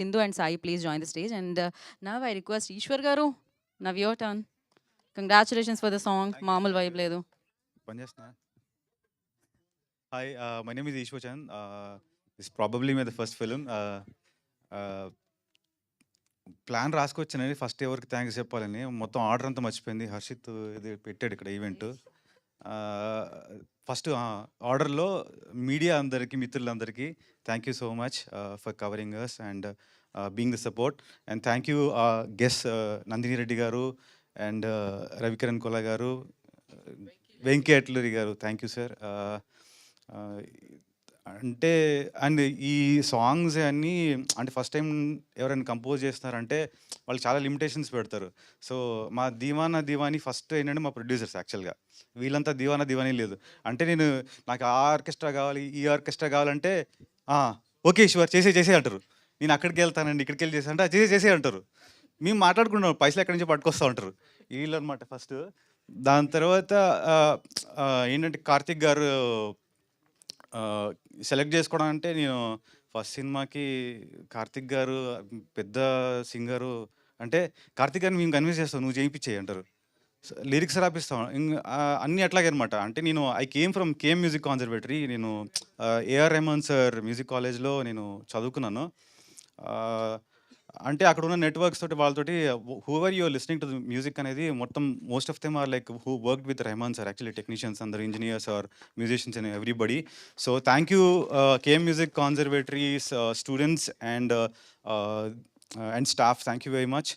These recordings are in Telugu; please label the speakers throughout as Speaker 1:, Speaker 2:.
Speaker 1: Hindu and Sai, please join the stage. And now I request Ishwar Garu. Now your turn. Congratulations for the song. Mamul vibe ledu.
Speaker 2: Panjasna. Hi, my name is Ishwar Chand. This is probably my first film. Plan రాసుకొచ్చానని ఫస్ట్ ఎవరికి థ్యాంక్స్ చెప్పాలని మొత్తం ఆర్డర్ అంతా మర్చిపోయింది. హర్షిత్ ఇది పెట్టాడు ఇక్కడ ఈవెంట్. ఫస్ట్ ఆర్డర్లో మీడియా అందరికీ, మిత్రులందరికీ thank you so much for covering us and being the support. And thank you guest Nandini Reddy గారు అండ్ రవికిరణ్ కొల గారు, వెంకీ అట్లూరి గారు. Thank you sir. అంటే అండ్ ఈ సాంగ్స్ అన్నీ అంటే ఫస్ట్ టైం ఎవరైనా కంపోజ్ చేస్తున్నారంటే వాళ్ళు చాలా లిమిటేషన్స్ పెడతారు. సో మా దీవానా దివానీ ఫస్ట్ ఏంటంటే మా ప్రొడ్యూసర్స్ యాక్చువల్గా వీళ్ళంతా దీవానా దివానీ లేదు. అంటే నాకు ఆ ఆర్కెస్ట్రా కావాలి, ఈ ఆర్కెస్ట్రా కావాలంటే ఓకే ఈశ్వర్ చేసే అంటారు. నేను అక్కడికి వెళ్తానండి, ఇక్కడికి వెళ్ళి చేసా అంటే చేసే అంటారు. మేము మాట్లాడుకుంటాం పైసలు ఎక్కడి నుంచి పట్టుకొస్తూ ఉంటారు వీళ్ళు అనమాట ఫస్ట్. దాని తర్వాత ఏంటంటే కార్తిక్ గారు సెలెక్ట్ చేసుకోవడం అంటే నేను ఫస్ట్ సినిమాకి కార్తిక్ గారు పెద్ద సింగరు అంటే కార్తిక్ గారిని మేము కన్విన్స్ చేస్తాం, నువ్వు చేయించేయి అంటారు. లిరిక్స్ రాపిస్తాం అన్నీ అట్లాగే అనమాట. అంటే నేను I came from KM music conservatory. నేను ఏఆర్ రెహమాన్ సార్ మ్యూజిక్ కాలేజ్లో నేను చదువుకున్నాను. అంటే అక్కడ ఉన్న నెట్వర్క్స్ తోటి వాళ్ళతోటి whoever you're listening to the music అనేది మొత్తం most of them are like who work with Rahman sir actually, technicians అందరు, engineers or musicians and everybody. So thank you KM music conservatories students and staff, thank you very much.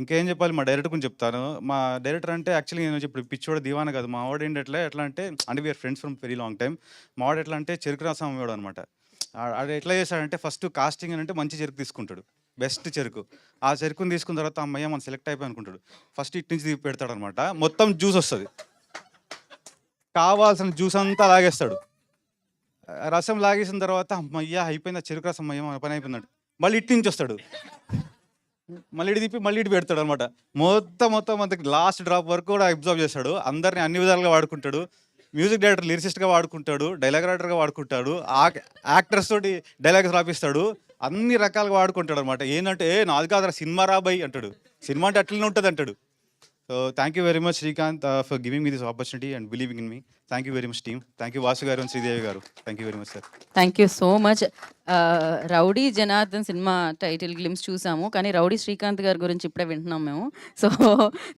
Speaker 2: ఇంకేం చెప్పాలి, మా డైరెక్టర్ గురించి చెప్తాను. మా డైరెక్టర్ అంటే యాక్చువల్లీ నేను ఇప్పుడు పిచ్చోడు దీవాన కాదు. మా వాడు ఏంటంటే ఎట్లా అంటే we are friends from very long time. మా వాడు ఎట్లా అంటే చెరుకు రసం అమ్మేవాడు అనమాట. అది ఎట్లా చేశాడంటే ఫస్ట్ కాస్టింగ్ అని అంటే మంచి చెరుకు తీసుకుంటాడు, బెస్ట్ చెరుకు. ఆ చెరుకుని తీసుకున్న తర్వాత అమ్మయ్య మనం సెలెక్ట్ అయిపోయి అనుకుంటాడు. ఫస్ట్ ఇటు నుంచి పెడతాడు అనమాట, మొత్తం జ్యూస్ వస్తుంది, కావాల్సిన జ్యూస్ అంతా లాగేస్తాడు. రసం లాగేసిన తర్వాత అమ్మయ్య అయిపోయింది, ఆ చెరుకు రసం అమ్మయ్య మన పని అయిపోయిందంట. మళ్ళీ ఇటు నుంచి వస్తాడు, మళ్ళీ ఇటు తిప్పి మళ్ళీ ఇటు పెడతాడు అనమాట. మొత్తం అంత లాస్ట్ డ్రాప్ వరకు కూడా అబ్జర్వ్ చేస్తాడు. అందరిని అన్ని విధాలుగా వాడుకుంటాడు. మ్యూజిక్ డైరెక్టర్ లిరిసిస్ట్గా వాడుకుంటాడు, డైలాగ్ రైటర్గా వాడుకుంటాడు, యాక్టర్స్ తోటి డైలాగ్స్ రాపిస్తాడు, అన్ని రకాలుగా వాడుకుంటాడు అనమాట. ఏంటంటే నాది కాదు సినిమా రాబాయి అంటాడు, సినిమా అంటే అట్లనే ఉంటుంది అంటాడు. So thank you very much Srikanth for giving me this opportunity and believing in me. Thank you very much team. Thank you Vasu గారు అండ్ శ్రీదేవి గారు. Thank you very much sir.
Speaker 1: Thank you so much. Rowdy Janardhan cinema title glimpse చూసాము, కానీ రౌడీ శ్రీకాంత్ గారి గురించి ఇప్పుడే వింటున్నాం మేము. సో